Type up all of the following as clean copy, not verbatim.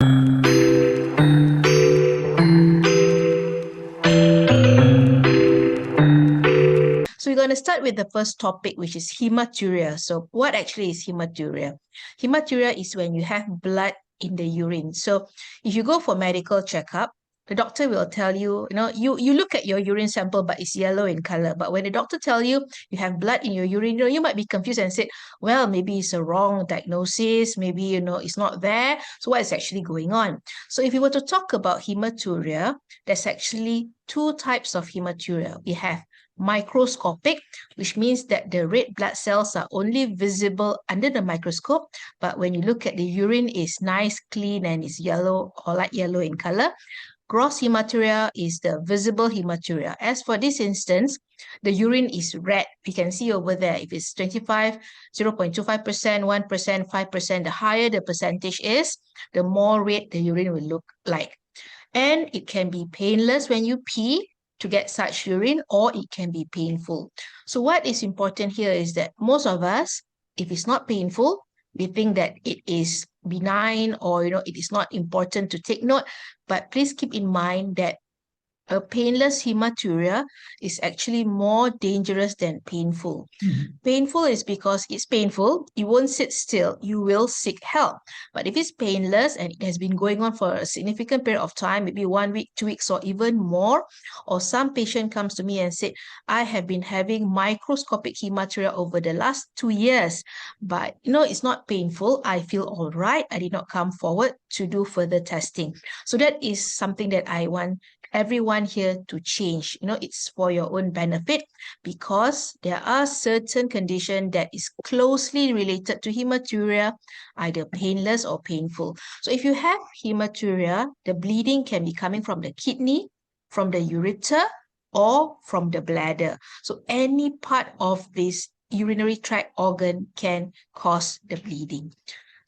So we're going to start with the first topic, which is hematuria. So what actually is hematuria? Hematuria is when you have blood in the urine. So if you go for medical checkup, the doctor will tell you, you look at your urine sample, but it's yellow in color. But when the doctor tell you you have blood in your urine, you might be confused and say, well, maybe it's a wrong diagnosis. Maybe, it's not there. So what is actually going on? So if you were to talk about hematuria, there's actually two types of hematuria. We have microscopic, which means that the red blood cells are only visible under the microscope, but when you look at the urine, it's nice, clean, and it's yellow or light yellow in color. Gross hematuria is the visible hematuria. As for this instance, the urine is red. We can see over there, if it's 25, 0.25%, 1%, 5%, the higher the percentage is, the more red the urine will look like. And it can be painless when you pee to get such urine, or it can be painful. So what is important here is that most of us, if it's not painful, we think that it is benign, or it is not important to take note. But please keep in mind that a painless hematuria is actually more dangerous than painful. Painful is because it's painful. You won't sit still. You will seek help. But if it's painless and it has been going on for a significant period of time, maybe 1 week, 2 weeks, or even more, or some patient comes to me and said, I have been having microscopic hematuria over the last 2 years, but it's not painful. I feel all right. I did not come forward to do further testing. So that is something that I want everyone here to change. It's for your own benefit, because there are certain conditions that is closely related to hematuria, either painless or painful. So if you have hematuria, the bleeding can be coming from the kidney, from the ureter, or from the bladder. So any part of this urinary tract organ can cause the bleeding.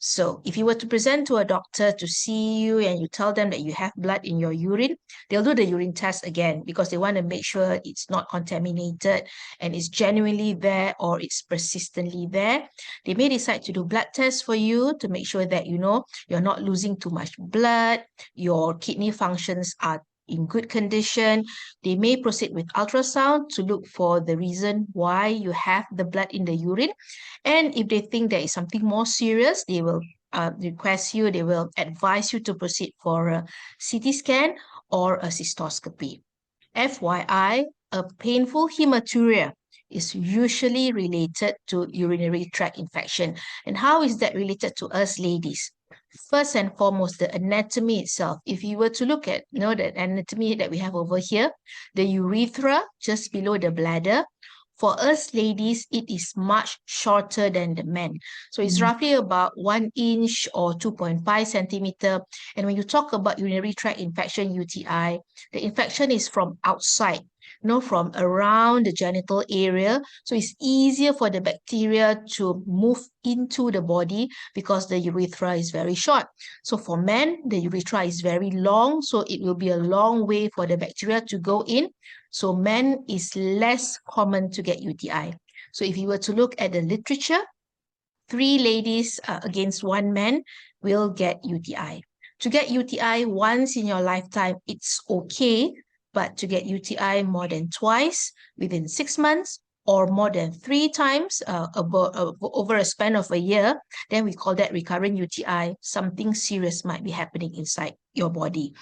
So if you were to present to a doctor to see you and you tell them that you have blood in your urine, they'll do the urine test again because they want to make sure it's not contaminated and it's genuinely there or it's persistently there. They may decide to do blood tests for you to make sure that you're not losing too much blood, your kidney functions are in good condition. They may proceed with ultrasound to look for the reason why you have the blood in the urine. And if they think there is something more serious, they will they will advise you to proceed for a CT scan or a cystoscopy. FYI, a painful hematuria is usually related to urinary tract infection. And how is that related to us ladies? First and foremost, the anatomy itself. If you were to look at the anatomy that we have over here, the urethra just below the bladder, for us ladies, it is much shorter than the men. So it's roughly about 1 inch or 2.5 centimeter. And when you talk about urinary tract infection, UTI, the infection is from outside, from around the genital area. So it's easier for the bacteria to move into the body because the urethra is very short. So for men, the urethra is very long. So it will be a long way for the bacteria to go in. So men is less common to get UTI. So if you were to look at the literature, 3 ladies against 1 man will get UTI. To get UTI once in your lifetime, it's okay. But to get UTI more than twice within 6 months or more than 3 times over a span of a year, then we call that recurrent UTI. Something serious might be happening inside your body.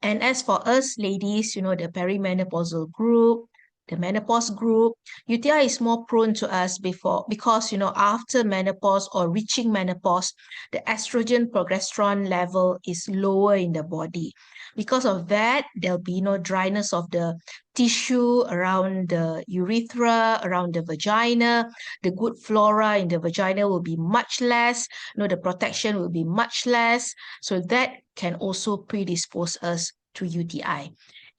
And as for us ladies, the perimenopausal group, the menopause group, UTI is more prone to us because after menopause or reaching menopause, the estrogen progesterone level is lower in the body. Because of that, there'll be dryness of the tissue around the urethra, around the vagina. The good flora in the vagina will be much less. The protection will be much less. So that can also predispose us to UTI.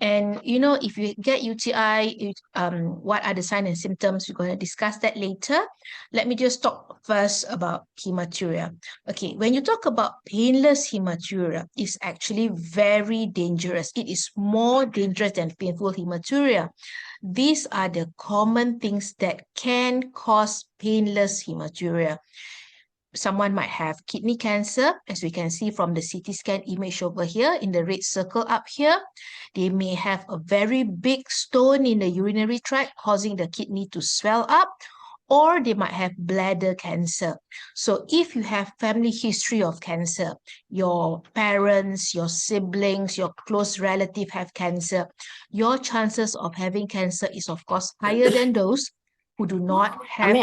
And, if you get UTI, what are the signs and symptoms? We're going to discuss that later. Let me just talk first about hematuria. Okay, when you talk about painless hematuria, it's actually very dangerous. It is more dangerous than painful hematuria. These are the common things that can cause painless hematuria. someone might have kidney cancer, as we can see from the CT scan image over here in the red circle up here. They may have a very big stone in the urinary tract causing the kidney to swell up, or they might have bladder cancer. So if you have family history of cancer, your parents, your siblings, your close relative have cancer, your chances of having cancer is of course higher than those who do not have any.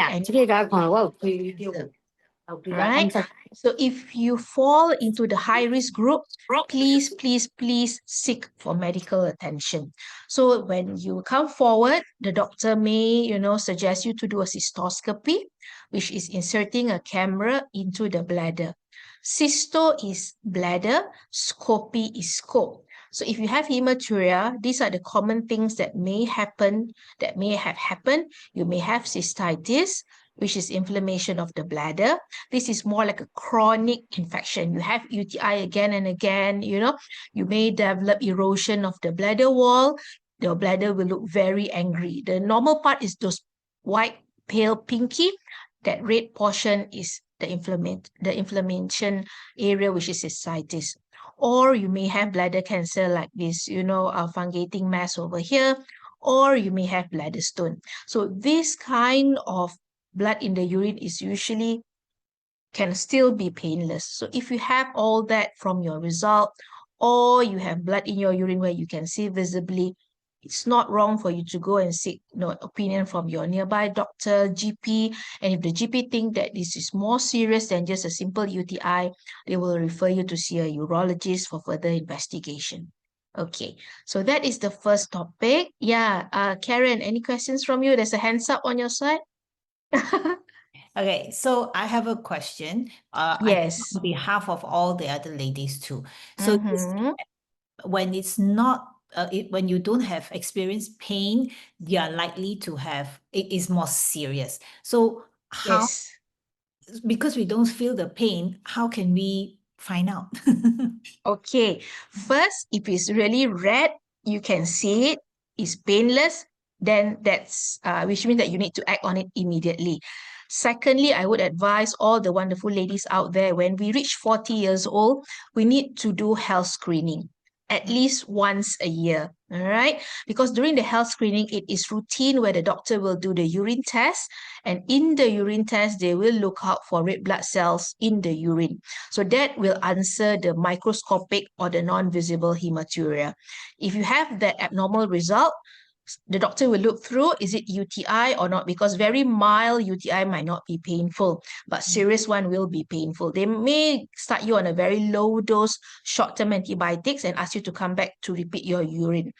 Right? So if you fall into the high risk group, please, please, please seek for medical attention. So when you come forward, the doctor may, suggest you to do a cystoscopy, which is inserting a camera into the bladder. Cysto is bladder, scopy is scope. So if you have hematuria, these are the common things that may happen, that may have happened. You may have cystitis, which is inflammation of the bladder. This is more like a chronic infection. You have UTI again and again, you may develop erosion of the bladder wall. Your bladder will look very angry. The normal part is those white, pale, pinky. That red portion is the inflammation area, which is cystitis. Or you may have bladder cancer like this, a fungating mass over here, or you may have bladder stone. So this kind of blood in the urine is usually can still be painless. So if you have all that from your result, or you have blood in your urine where you can see visibly, it's not wrong for you to go and seek opinion from your nearby doctor, GP. And if the GP think that this is more serious than just a simple UTI, they will refer you to see a urologist for further investigation. Okay, so that is the first topic. Yeah, Karen, any questions from you? There's a hands up on your side. Okay, so I have a question. I think Yes. on behalf of all the other ladies too. So when it's not, when you don't have experienced pain, you are likely to have, it is more serious. So how, Yes. because we don't feel the pain, how can we find out? Okay. First, if it's really red, you can see it, it's painless, then that's which means that you need to act on it immediately. Secondly, I would advise all the wonderful ladies out there, when we reach 40 years old, we need to do health screening at least once a year. All right. Because during the health screening, it is routine where the doctor will do the urine test. And in the urine test, they will look out for red blood cells in the urine. So that will answer the microscopic or the non-visible hematuria. If you have that abnormal result, the doctor will look through, is it UTI or not? Because very mild UTI might not be painful, but serious one will be painful. They may start you on a very low dose short-term antibiotics and ask you to come back to repeat your urine.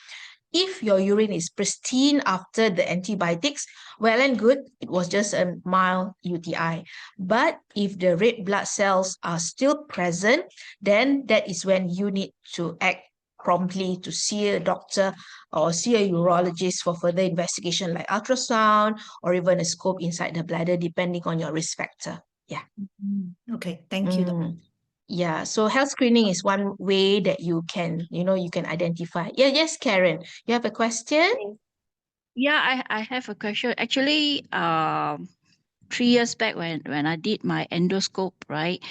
If your urine is pristine after the antibiotics, well and good, it was just a mild UTI. But if the red blood cells are still present, then that is when you need to act promptly to see a doctor or see a urologist for further investigation like ultrasound or even a scope inside the bladder, depending on your risk factor. Yeah. Okay, thank you. Yeah, so health screening is one way that you can identify. Yeah, yes, Karen, you have a question? Yeah, I have a question. Actually, 3 years back when I did my endoscope, right?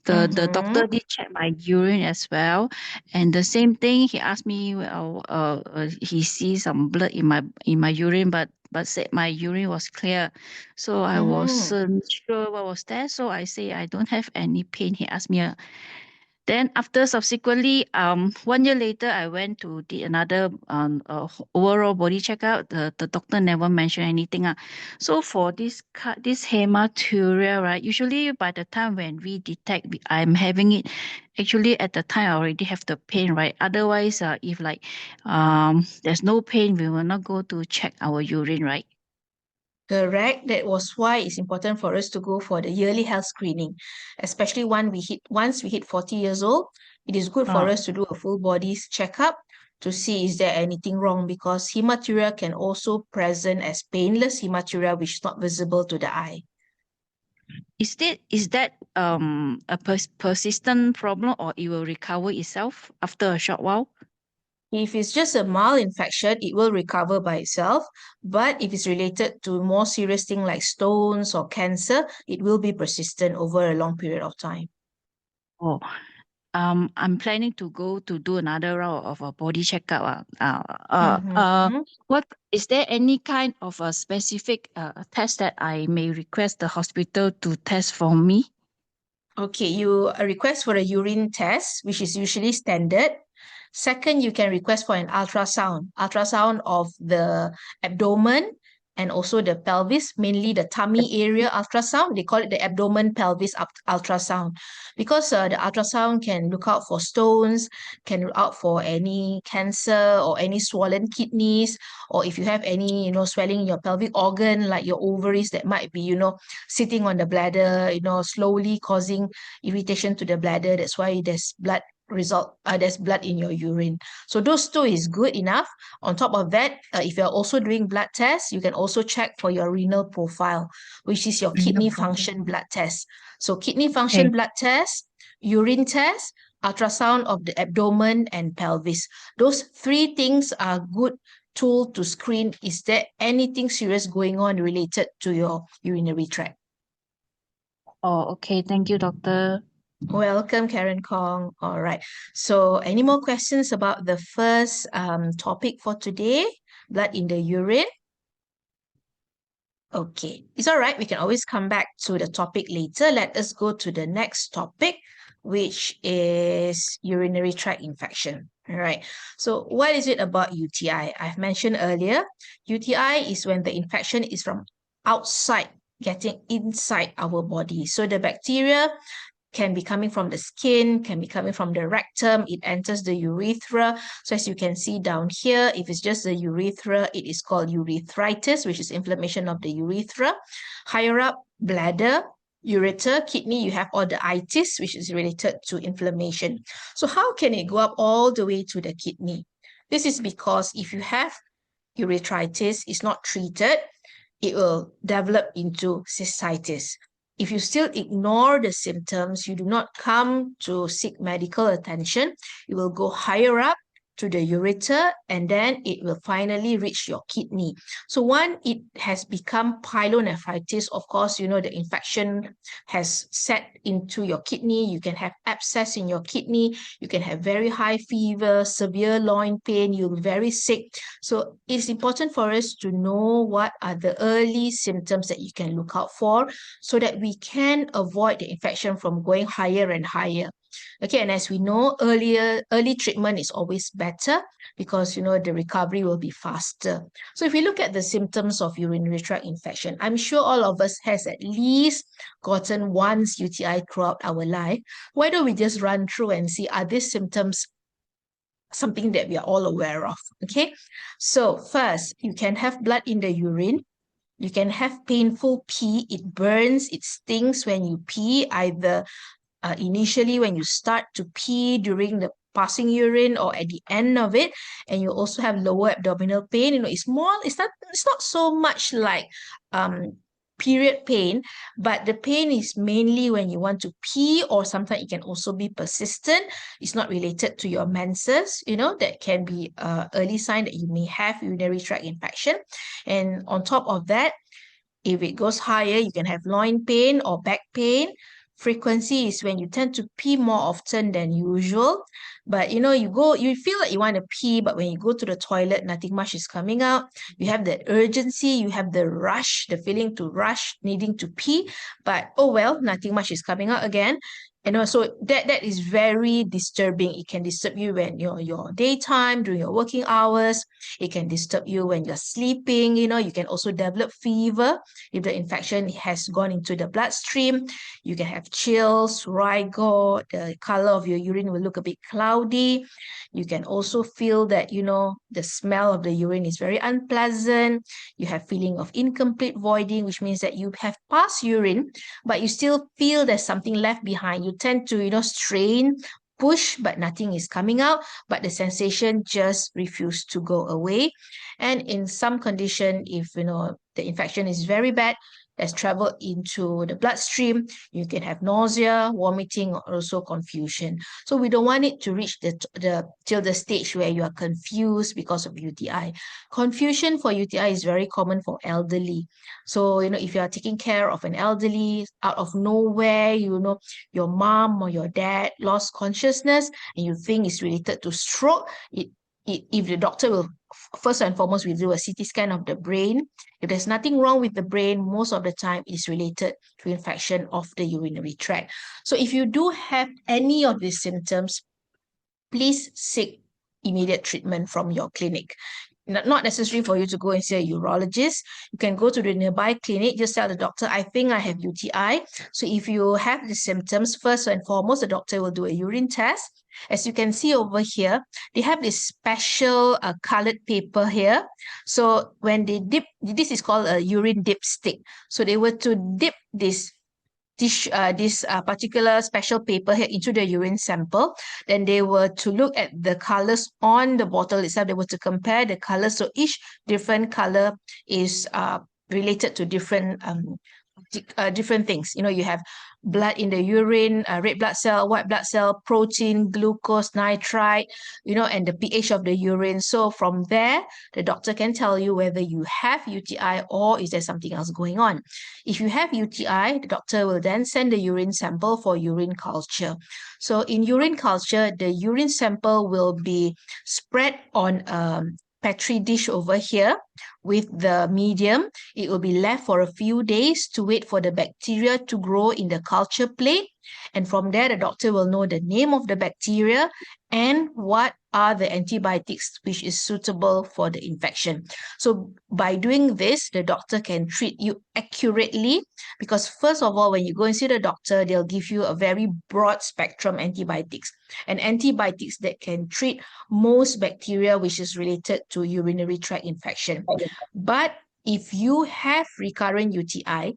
The doctor did check my urine as well, and the same thing. He asked me, he sees some blood in my urine, but said my urine was clear, so I wasn't sure what was that. So I say I don't have any pain. He asked me. Then after subsequently, 1 year later, I went to did another overall body checkup. The doctor never mentioned anything. So for this hematuria, right? Usually by the time when we detect I'm having it, actually at the time I already have the pain, right? Otherwise, if like there's no pain, we will not go to check our urine, right? Correct. That was why it's important for us to go for the yearly health screening, especially once we hit 40 years old. It is good for us to do a full body checkup to see is there anything wrong, because hematuria can also present as painless hematuria, which is not visible to the eye. Is that a persistent problem, or it will recover itself after a short while? If it's just a mild infection, it will recover by itself. But if it's related to more serious things like stones or cancer, it will be persistent over a long period of time. Oh, I'm planning to go to do another round of a body checkup. What is there any kind of a specific test that I may request the hospital to test for me? Okay, you request for a urine test, which is usually standard. Second, you can request for an ultrasound of the abdomen and also the pelvis, mainly the tummy area ultrasound. They call it the abdomen pelvis ultrasound because the ultrasound can look out for stones, can look out for any cancer or any swollen kidneys, or if you have any, swelling in your pelvic organ, like your ovaries that might be, sitting on the bladder, slowly causing irritation to the bladder. That's why there's there's blood in your urine. So those two is good enough. On top of that, if you're also doing blood tests, you can also check for your renal profile, which is your kidney function blood test. So kidney function blood test, urine test, ultrasound of the abdomen and pelvis. Those three things are good tool to screen. Is there anything serious going on related to your urinary tract? Oh, okay. Thank you, doctor. Welcome, Karen Kong. All right. So any more questions about the first topic for today? Blood in the urine? Okay. It's all right. We can always come back to the topic later. Let us go to the next topic, which is urinary tract infection. All right. So what is it about UTI? I've mentioned earlier, UTI is when the infection is from outside getting inside our body. So the bacteria can be coming from the skin, can be coming from the rectum, it enters the urethra. So as you can see down here, if it's just the urethra, it is called urethritis, which is inflammation of the urethra. Higher up, bladder, ureter, kidney, you have all the itis, which is related to inflammation. So how can it go up all the way to the kidney? This is because if you have urethritis, it's not treated, it will develop into cystitis. If you still ignore the symptoms, you do not come to seek medical attention, it will go higher up to the ureter and then it will finally reach your kidney. So when it has become pyelonephritis, of course, the infection has set into your kidney. You can have abscess in your kidney. You can have very high fever, severe loin pain. You'll be very sick. So it's important for us to know what are the early symptoms that you can look out for so that we can avoid the infection from going higher and higher. Okay, and as we know, early treatment is always better because, the recovery will be faster. So if we look at the symptoms of urinary tract infection, I'm sure all of us has at least gotten once UTI throughout our life. Why don't we just run through and see, are these symptoms something that we are all aware of? Okay, so first, you can have blood in the urine. You can have painful pee. It burns, it stings when you pee, either initially when you start to pee during the passing urine or at the end of it, and you also have lower abdominal pain. It's not so much like period pain, but the pain is mainly when you want to pee, or sometimes it can also be persistent. It's not related to your menses, that can be early sign that you may have urinary tract infection. And on top of that, if it goes higher, you can have loin pain or back pain. Frequency is when you tend to pee more often than usual. But you feel like you want to pee, but when you go to the toilet, nothing much is coming out. You have that urgency, you have the rush, the feeling to rush, needing to pee, but oh well, nothing much is coming out again. And also that is very disturbing. It can disturb you when your daytime, during your working hours. It can disturb you when you're sleeping. You can also develop fever if the infection has gone into the bloodstream. You can have chills, rigor, the color of your urine will look a bit cloudy. You can also feel that, the smell of the urine is very unpleasant. You have feeling of incomplete voiding, which means that you have passed urine, but you still feel there's something left behind. You tend to, strain, push, but nothing is coming out, but the sensation just refuses to go away. And in some condition, if, the infection is very bad, that's traveled into the bloodstream. You can have nausea, vomiting, or also confusion. So we don't want it to reach till the stage where you are confused because of UTI. Confusion for UTI is very common for elderly. So, if you are taking care of an elderly, out of nowhere, your mom or your dad lost consciousness and you think it's related to stroke, if the doctor will, first and foremost, will do a CT scan of the brain. If there's nothing wrong with the brain, most of the time it's related to infection of the urinary tract. So if you do have any of these symptoms, please seek immediate treatment from your clinic. Not necessary for you to go and see a urologist. You can go to the nearby clinic, just tell the doctor, I think I have UTI. So if you have the symptoms, first and foremost, the doctor will do a urine test. As you can see over here, they have this special colored paper here. So when they dip, this is called a urine dipstick. So they were to dip this particular special paper here into the urine sample. Then they were to look at the colors on the bottle itself. They were to compare the colors. So each different color is related to different things. You have blood in the urine, red blood cell, white blood cell, protein, glucose, nitrite, and the pH of the urine. So from there, the doctor can tell you whether you have UTI or is there something else going on. If you have UTI, the doctor will then send the urine sample for urine culture. So in urine culture, the urine sample will be spread on a Petri dish over here with the medium. It will be left for a few days to wait for the bacteria to grow in the culture plate. And from there, the doctor will know the name of the bacteria and what are the antibiotics which is suitable for the infection. So by doing this, the doctor can treat you accurately, because first of all, when you go and see the doctor, they'll give you a very broad spectrum antibiotics, and antibiotics that can treat most bacteria which is related to urinary tract infection. But if you have recurrent UTI,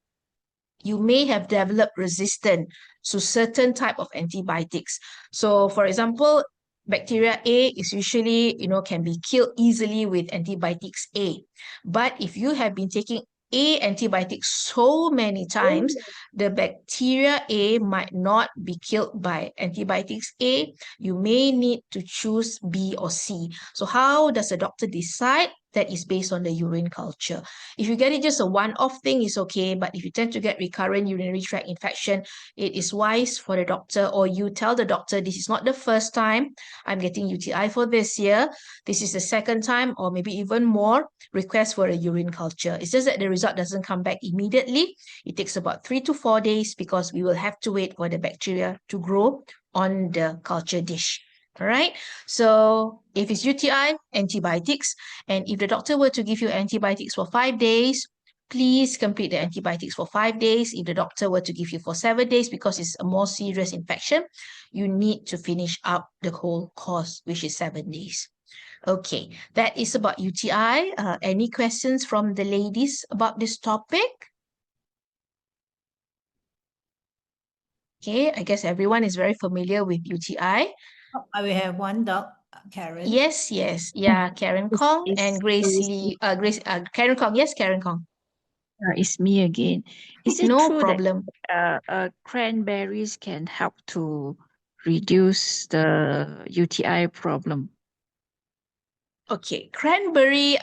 you may have developed resistance to certain type of antibiotics. So for example, bacteria A is usually, can be killed easily with antibiotics A. But if you have been taking A antibiotics so many times, the bacteria A might not be killed by antibiotics A. You may need to choose B or C. So how does a doctor decide? That is based on the urine culture. If you get it just a one-off thing, it's okay. But if you tend to get recurrent urinary tract infection, it is wise for the doctor, or you tell the doctor, this is not the first time I'm getting UTI for this year. This is the second time, or maybe even more, request for a urine culture. It's just that the result doesn't come back immediately. It takes about 3 to 4 days because we will have to wait for the bacteria to grow on the culture dish. All right. So if it's UTI, antibiotics. And if the doctor were to give you antibiotics for 5 days, please complete the antibiotics for 5 days. If the doctor were to give you for 7 days because it's a more serious infection, you need to finish up the whole course, which is 7 days. Okay, that is about UTI. Any questions from the ladies about this topic? Okay, I guess everyone is very familiar with UTI. We have one dog, Karen. Yes. Yeah, Karen Kong and Grace Lee. Karen Kong. Yes, Karen Kong. It's me again. Is it No true problem. that cranberries can help to reduce the UTI problem? Okay, cranberry,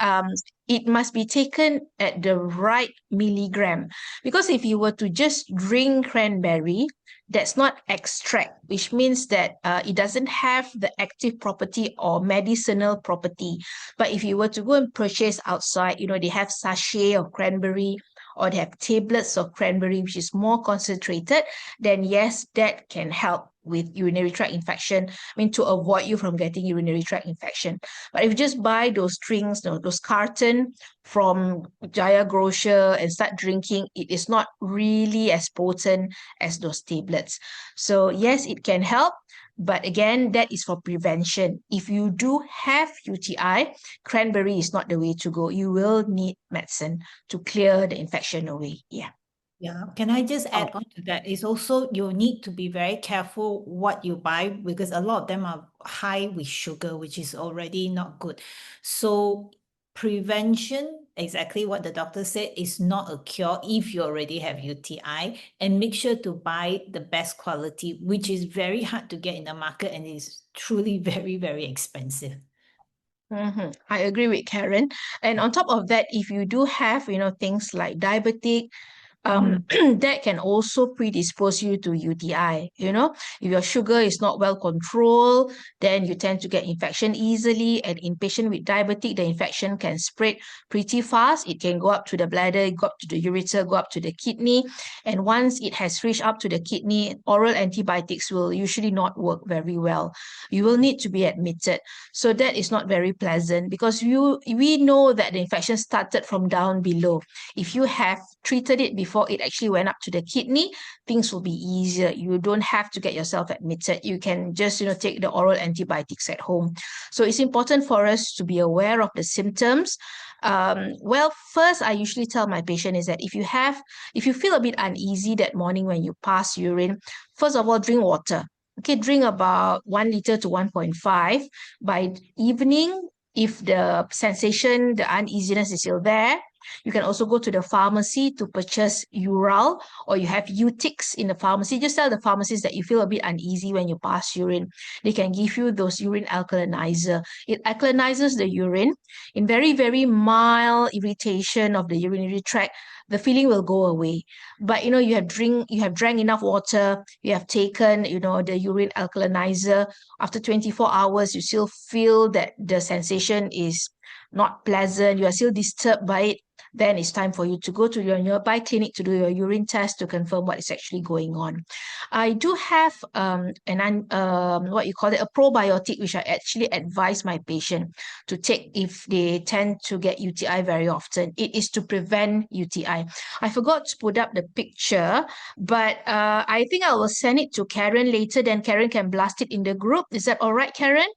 it must be taken at the right milligram, because if you were to just drink cranberry, that's not extract, which means that it doesn't have the active property or medicinal property. But if you were to go and purchase outside, they have sachet of cranberry or they have tablets of cranberry, which is more concentrated, then yes, that can help with urinary tract infection. To avoid you from getting urinary tract infection. But if you just buy those drinks, those carton from Jaya Grocer and start drinking, it is not really as potent as those tablets. So yes, it can help. But again, that is for prevention. If you do have UTI, cranberry is not the way to go. You will need medicine to clear the infection away. Yeah. Yeah, can I just add on to that? It's also, you need to be very careful what you buy, because a lot of them are high with sugar, which is already not good. So prevention exactly what the doctor said, is not a cure if you already have UTI, and make sure to buy the best quality, which is very hard to get in the market and is truly very, very expensive. I agree with Karen. And on top of that, if you do have, things like diabetic, that can also predispose you to UTI. If your sugar is not well controlled, then you tend to get infection easily. And in patient with diabetic, the infection can spread pretty fast. It can go up to the bladder, go up to the ureter, go up to the kidney. And once it has reached up to the kidney, oral antibiotics will usually not work very well. You will need to be admitted. So that is not very pleasant, because we know that the infection started from down below. If you have treated it before it actually went up to the kidney, things will be easier. You don't have to get yourself admitted. You can just, take the oral antibiotics at home. So it's important for us to be aware of the symptoms. Well, first, I usually tell my patient is that if you feel a bit uneasy that morning when you pass urine, first of all, drink water. Okay, drink about 1 liter to 1.5. By evening, if the sensation, the uneasiness is still there, you can also go to the pharmacy to purchase Ural, or you have UTIs in the pharmacy. Just tell the pharmacist that you feel a bit uneasy when you pass urine. They can give you those urine alkalinizer. It alkalinizes the urine. In very, very mild irritation of the urinary tract, the feeling will go away. But you have drank enough water, you have taken, the urine alkalinizer. After 24 hours, you still feel that the sensation is not pleasant, you are still disturbed by it, then it's time for you to go to your nearby clinic to do your urine test to confirm what is actually going on. I do have a probiotic, which I actually advise my patient to take if they tend to get UTI very often. It is to prevent UTI. I forgot to put up the picture, but I think I will send it to Karen later, then Karen can blast it in the group. Is that all right, Karen?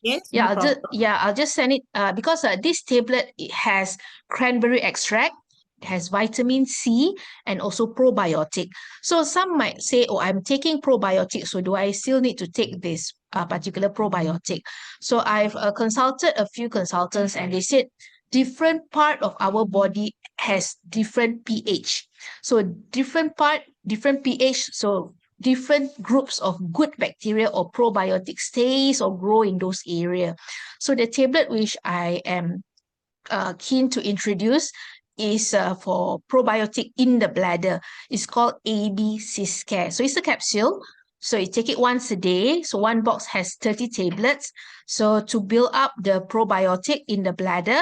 Yes, no problem. I'll just send it because this tablet, it has cranberry extract, it has vitamin C, and also probiotic. So some might say, oh, I'm taking probiotic, so do I still need to take this particular probiotic? So I've consulted a few consultants, and they said different part of our body has different pH. So different pH, so different groups of good bacteria or probiotics stays or grow in those areas. So the tablet which I am keen to introduce is for probiotic in the bladder. It's called AB Care. So it's a capsule. So you take it once a day. So one box has 30 tablets. So to build up the probiotic in the bladder,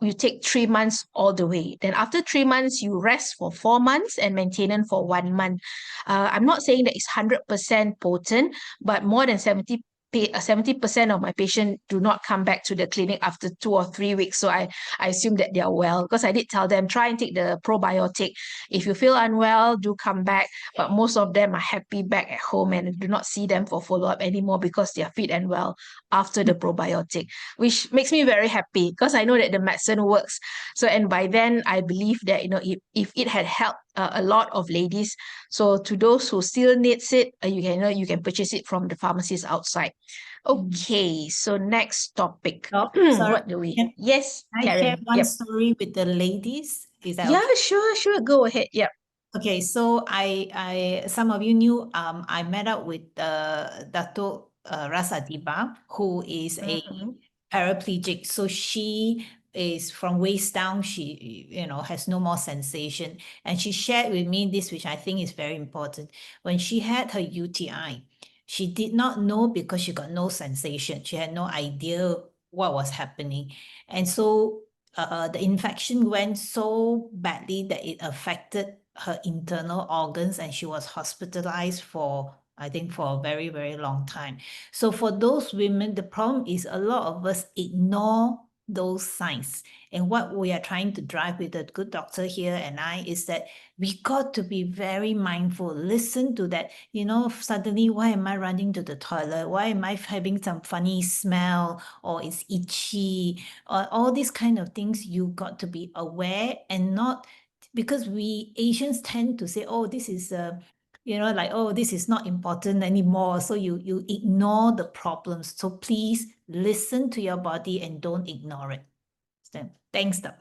you take 3 months all the way. Then after 3 months, you rest for 4 months and maintenance for 1 month. I'm not saying that it's 100% potent, but more than 70% of my patients do not come back to the clinic after 2 or 3 weeks. So I assume that they are well, because I did tell them, try and take the probiotic. If you feel unwell, do come back. But most of them are happy back at home and do not see them for follow-up anymore because they are fit and well after the probiotic, which makes me very happy because I know that the medicine works. So, and by then, I believe that, if it had helped a lot of ladies, so to those who still needs it, you can purchase it from the pharmacies outside. Okay, so next topic. Oh, sorry. What do we? Can Yes, I share Karen. one Yep. story with the ladies? Is that Yeah, okay? sure. Go ahead. Yep. Okay, so I some of you knew I met up with Dato Rasa Diba, who is a paraplegic. So she is from waist down. She has no more sensation, and she shared with me this, which I think is very important. When she had her UTI, she did not know because she got no sensation. She had no idea what was happening, and so the infection went so badly that it affected her internal organs, and she was hospitalized for, I think, for a very, very long time. So for those women, the problem is a lot of us ignore those signs. And what we are trying to drive with a good doctor here and I is that we got to be very mindful. Listen to that, suddenly, why am I running to the toilet? Why am I having some funny smell, or it's itchy, or all these kind of things? You got to be aware, and not because we Asians tend to say, oh, this is oh, this is not important anymore. So you ignore the problems. So please listen to your body and don't ignore it. Then thanks, Doc.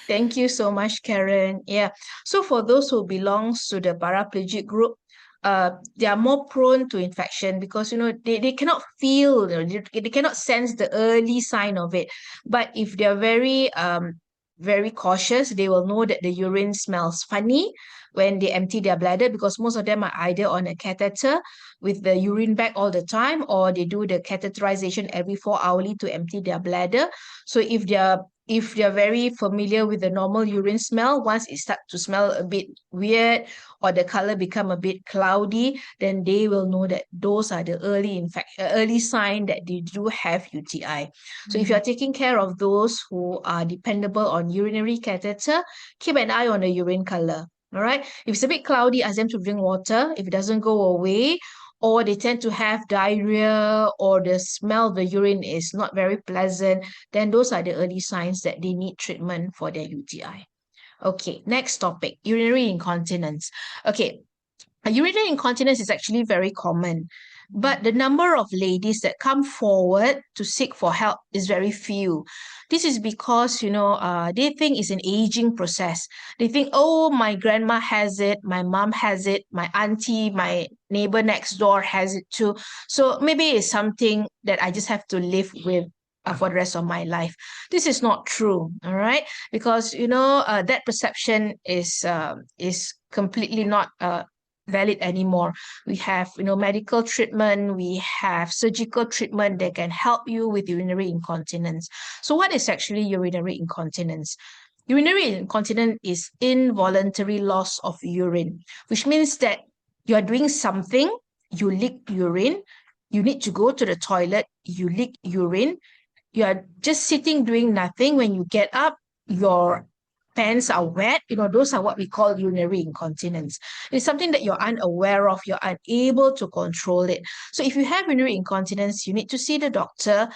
Thank you so much, Karen. Yeah. So for those who belongs to the paraplegic group, they are more prone to infection because they cannot feel, they cannot sense the early sign of it. But if they're very cautious, they will know that the urine smells funny when they empty their bladder, because most of them are either on a catheter with the urine bag all the time, or they do the catheterization every 4 hourly to empty their bladder. So if they're very familiar with the normal urine smell, once it starts to smell a bit weird or the color become a bit cloudy, then they will know that those are the early sign that they do have UTI. So if you're taking care of those who are dependable on urinary catheter, keep an eye on the urine color. All right. If it's a bit cloudy, ask them to drink water. If it doesn't go away, or they tend to have diarrhea, or the smell of the urine is not very pleasant, then those are the early signs that they need treatment for their UTI. Okay, next topic, urinary incontinence. Okay, urinary incontinence is actually very common, but the number of ladies that come forward to seek for help is very few. This is because, they think it's an aging process. They think, oh, my grandma has it, my mom has it, my auntie, my neighbor next door has it too. So maybe it's something that I just have to live with for the rest of my life. This is not true, all right? Because, that perception is completely not valid anymore. We have, medical treatment, we have surgical treatment that can help you with urinary incontinence. So what is actually urinary incontinence? Urinary incontinence is involuntary loss of urine, which means that you are doing something, you leak urine, you need to go to the toilet, you leak urine, you are just sitting doing nothing. When you get up, your pants are wet. Those are what we call urinary incontinence. It's something that you're unaware of. You're unable to control it. So if you have urinary incontinence, you need to see the doctor.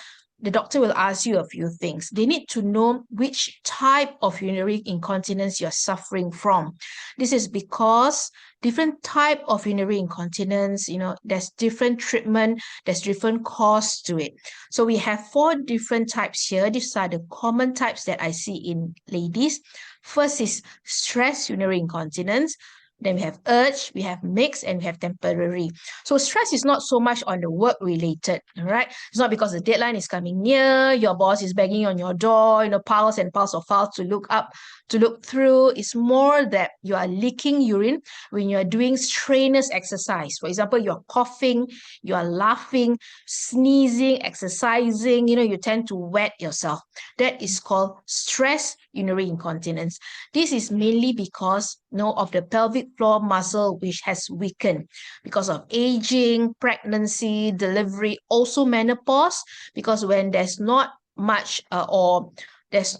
The doctor will ask you a few things. They need to know which type of urinary incontinence you're suffering from. This is because different type of urinary incontinence, there's different treatment, there's different costs to it. So we have 4 different types here. These are the common types that I see in ladies. First is stress urinary incontinence. Then we have urge, we have mixed, and we have temporary. So stress is not so much on the work related, all right? It's not because the deadline is coming near, your boss is banging on your door, piles and piles of files to look up, to look through. It's more that you are leaking urine when you're doing strenuous exercise. For example, you're coughing, you are laughing, sneezing, exercising, you tend to wet yourself. That is called stress urinary incontinence. This is mainly because of the pelvic floor muscle, which has weakened because of aging, pregnancy, delivery, also menopause, because when there's not much or there's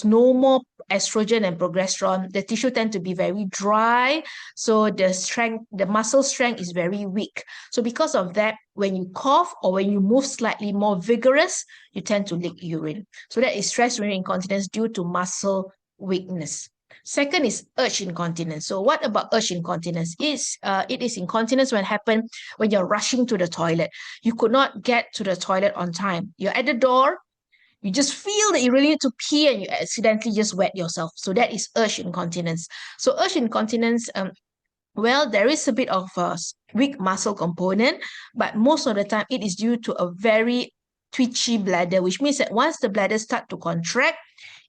no more estrogen and progesterone, the tissue tend to be very dry. So the muscle strength is very weak. So because of that, when you cough or when you move slightly more vigorous, you tend to leak urine. So that is stress urinary incontinence due to muscle weakness. Second is urge incontinence. So what about urge incontinence? It is incontinence when you're rushing to the toilet. You could not get to the toilet on time. You're at the door, you just feel that you really need to pee and you accidentally just wet yourself. So that is urge incontinence. So urge incontinence, there is a bit of a weak muscle component, but most of the time it is due to a very twitchy bladder, which means that once the bladder starts to contract,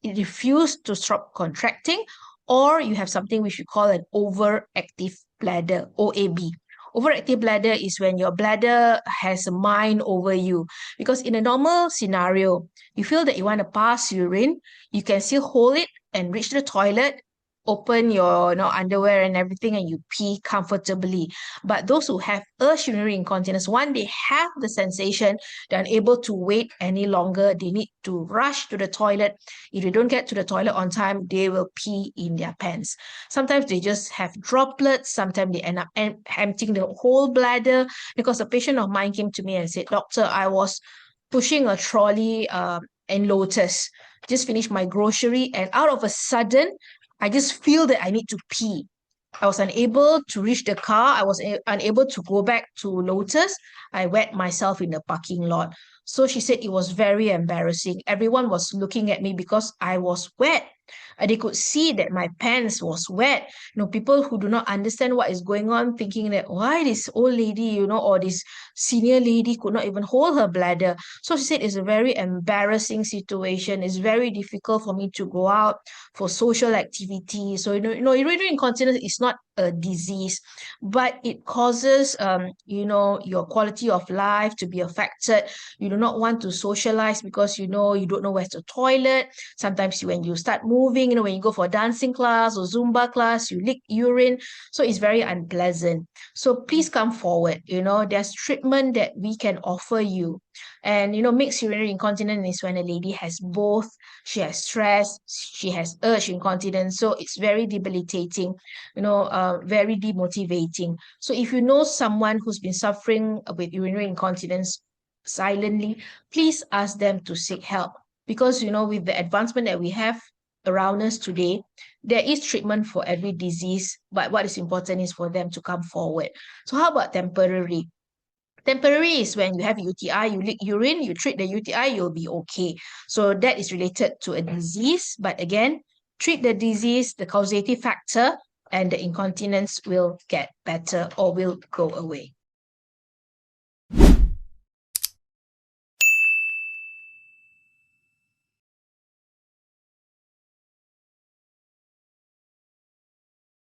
it refuses to stop contracting, or you have something which we call an overactive bladder, OAB. Overactive bladder is when your bladder has a mind over you. Because in a normal scenario, you feel that you want to pass urine, you can still hold it and reach the toilet, open your underwear and everything, and you pee comfortably. But those who have urge urinary incontinence, one, they have the sensation they're unable to wait any longer. They need to rush to the toilet. If they don't get to the toilet on time, they will pee in their pants. Sometimes they just have droplets. Sometimes they end up emptying the whole bladder. Because a patient of mine came to me and said, "Doctor, I was pushing a trolley in Lotus, just finished my grocery, and out of a sudden, I just feel that I need to pee." I was unable to reach the car. I was unable to go back to Lotus. I wet myself in the parking lot. So she said it was very embarrassing. Everyone was looking at me because I was wet. They could see that my pants was wet. People who do not understand what is going on, thinking that why this old lady, or this senior lady could not even hold her bladder. So she said it's a very embarrassing situation. It's very difficult for me to go out for social activities. So, urinary incontinence is not a disease, but it causes, your quality of life to be affected. You do not want to socialize because, you don't know where's the toilet. Sometimes when you start moving, when you go for dancing class or Zumba class, you leak urine. So it's very unpleasant. So please come forward. There's treatment that we can offer you. And, mixed urinary incontinence is when a lady has both. She has stress, she has urge incontinence. So it's very debilitating, very demotivating. So if you know someone who's been suffering with urinary incontinence silently, please ask them to seek help. Because, with the advancement that we have around us today, there is treatment for every disease, but what is important is for them to come forward. So how about temporary? Temporary is when you have UTI, you leak urine, you treat the UTI, you'll be okay. So that is related to a disease. But again, treat the disease, the causative factor, and the incontinence will get better or will go away.